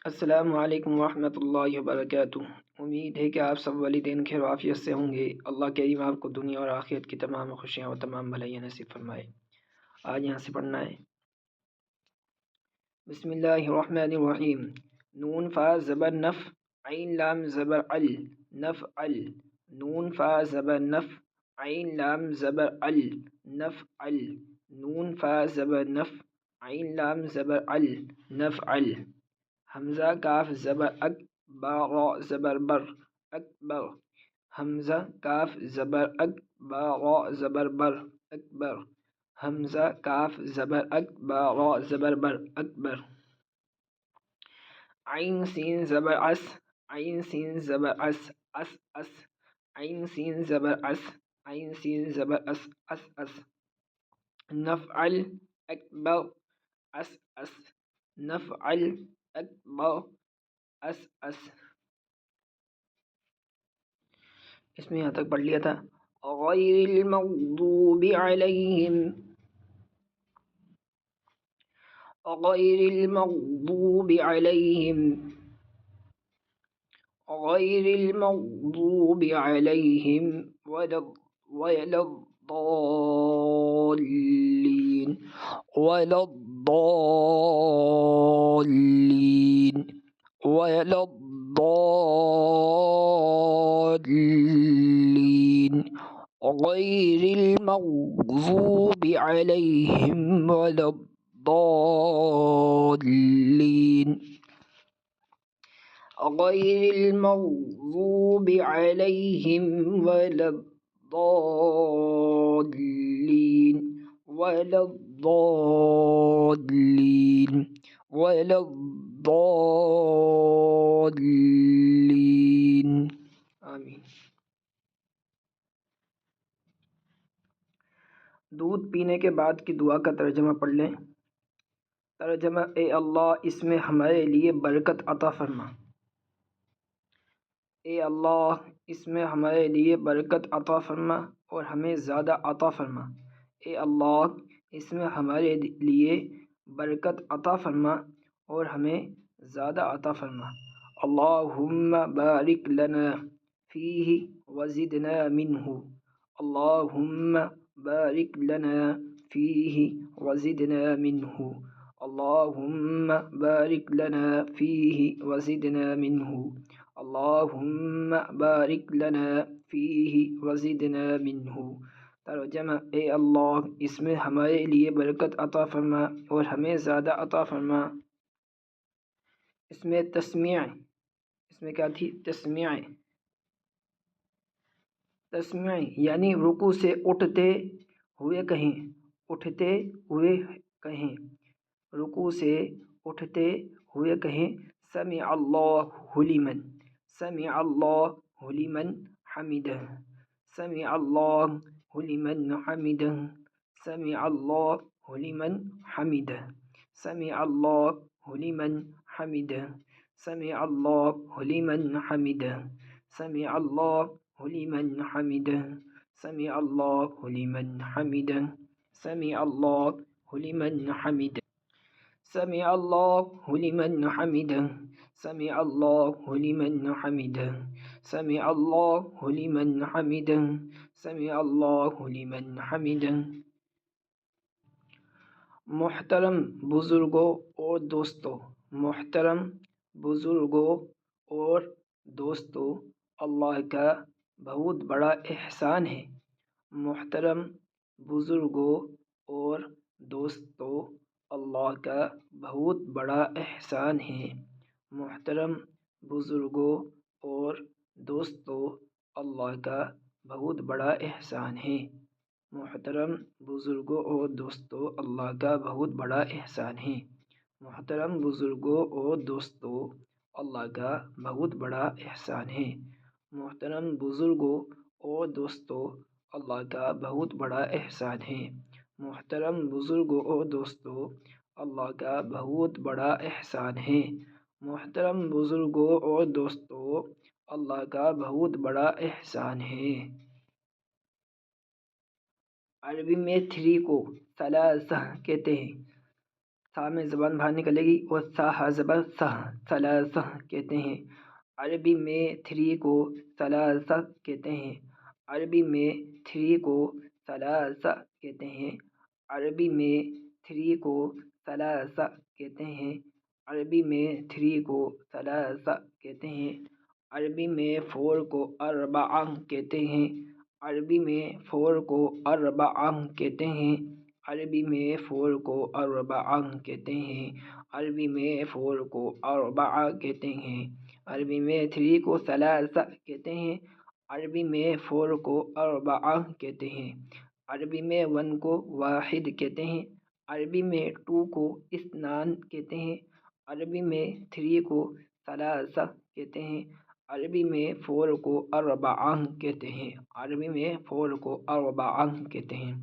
السلام علیکم ورحمۃ اللہ وبرکاتہ۔ امید ہے کہ آپ سب والدین خیر و عافیت سے ہوں گے۔ اللہ کریم آپ کو دنیا اور آخرت کی تمام خوشیاں اور تمام بھلائیاں نصیب فرمائے۔ آج یہاں سے پڑھنا ہے بسم اللہ الرحمن الرحیم۔ نون فا زبر نف، عین لام زبر ال، نف ال۔ نون فا زبر نف، عین لام زبر ال، نف ال۔ نون فا زبر نف، عین لام زبر ال، نف ال۔ حمزہ کاف زبر اک، با را زبر بر، اکبر۔ حمزہ کاف زبر اک، با را زبر بر، اکبر۔ حمزہ کاف زبر اک، با را زبر بر، اکبر۔ عین سین زبر اس، عین سین زبر اس، اس اس۔ عین سین زبر اس، عین سین زبر اس، اس اس۔ نفعل اکبر، اس اس۔ نفعل اکبر، اس اس۔ اس میں یہاں تک پڑھ لیا تھا۔ غیر المغضوب علیہم، غیر المغضوب علیہم، غیر المغضوب علیہم ولا الضالین، ولا الضالین، ولا الضالین۔ غیر المغضوب علیہم ولا الضالین، غیر المغضوب علیہم ولا الضالین، ولا الضالین، ولا الضالین۔ آمین۔ دودھ پینے کے بعد کی دعا کا ترجمہ پڑھ لیں۔ ترجمہ: اے اللہ اس میں ہمارے لیے برکت عطا فرما۔ اے اللہ اس میں ہمارے لیے برکت عطا فرما اور ہمیں زیادہ عطا فرما۔ اے اللہ اس میں ہمارے لیے برکت عطا فرما اور ہمیں زیادہ عطا فرما۔ اللہم بارک لنا فیہ وزدنا منہ، اللہم بارک لنا فیہ وزدنا منہ، اللہم بارک لنا فیہ وزدنا منہ، اللہم بارک لنا فیہ وزدنا منہ۔ ترجمہ: اے اللہ اس میں ہمارے لیے برکت عطا فرما اور ہمیں زیادہ عطا فرما۔ اس میں تسمیع، اس میں کیا تھی؟ تسمیع، تسمیع یعنی رکوع سے اٹھتے ہوئے کہیں، اٹھتے ہوئے کہیں، رکوع سے اٹھتے ہوئے کہیں۔ سمع اللہ لمن، سمع اللہ لمن حمدہ، سمع اللہ لمن حمدہ، سمع اللہ لمن حمدہ، سمع اللہ لمن حمدہ، سمع اللہ لمن حمدہ، سمع اللہ لمن حمدہ، سمع اللہ لمن حمدہ، سمع اللہ لمن حمدہ، سمع اللہ لمن حمدہ، سمع اللہ لمن حمدہ، سمع اللہ لمن حمدہ، سمع اللہ لمن حمدہ۔ محترم بزرگوں اور دوستوں، محترم بزرگوں اور دوستوں، اللہ کا بہت بڑا احسان ہے۔ محترم بزرگوں اور دوستوں، اللہ کا بہت بڑا احسان ہے۔ محترم بزرگوں اور دوستوں، اللہ کا بہت بڑا احسان ہے۔ محترم بزرگوں اور دوستوں، اللہ کا بہت بڑا احسان ہے۔ محترم بزرگوں اور دوستوں، اللہ کا بہت بڑا احسان ہے۔ محترم بزرگوں اور دوستوں، اللہ کا بہت بڑا احسان ہے۔ محترم بزرگوں اور دوستوں، اللہ کا بہت بڑا احسان ہے۔ محترم بزرگوں اور دوستوں، اللہ کا بہت بڑا احسان ہے۔ عربی میں 3 کو ثلاثہ کہتے ہیں۔ سا میں زبان باہر نکلے گی اور سا زبر سہ ثلاثہ کہتے ہیں۔ عربی میں 3 کو ثلاثہ کہتے ہیں۔ عربی میں 3 کو ثلاثہ کہتے ہیں۔ عربی میں 3 کو ثلاثہ کہتے ہیں۔ عربی میں 3 کو ثلاثہ کہتے ہیں۔ عربی میں 4 کو اربعہ کہتے ہیں۔ عربی میں 4 کو اربعہ کہتے ہیں۔ عربی میں 4 کو اربعہ کہتے ہیں۔ عربی میں 4 کو اربعہ کہتے ہیں۔ عربی میں 3 کو ثلاثہ کہتے ہیں۔ عربی میں 4 کو اربعہ کہتے ہیں۔ عربی میں 1 کو واحد کہتے ہیں۔ عربی میں 2 کو اثنان کہتے ہیں۔ عربی میں 3 کو ثلاثہ کہتے ہیں۔ عربی میں 4 کو اربعہ کہتے ہیں۔ عربی میں 4 کو اربعہ کہتے ہیں۔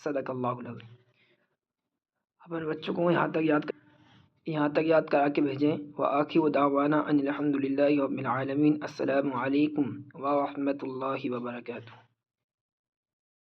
صدق اللہ العظیم۔ اپنے بچوں کو یہاں تک یاد کرا کے بھیجیں۔ وآخر دعوانا ان الحمد للہ رب العالمین۔ السلام علیکم ورحمۃ اللہ وبرکاتہ۔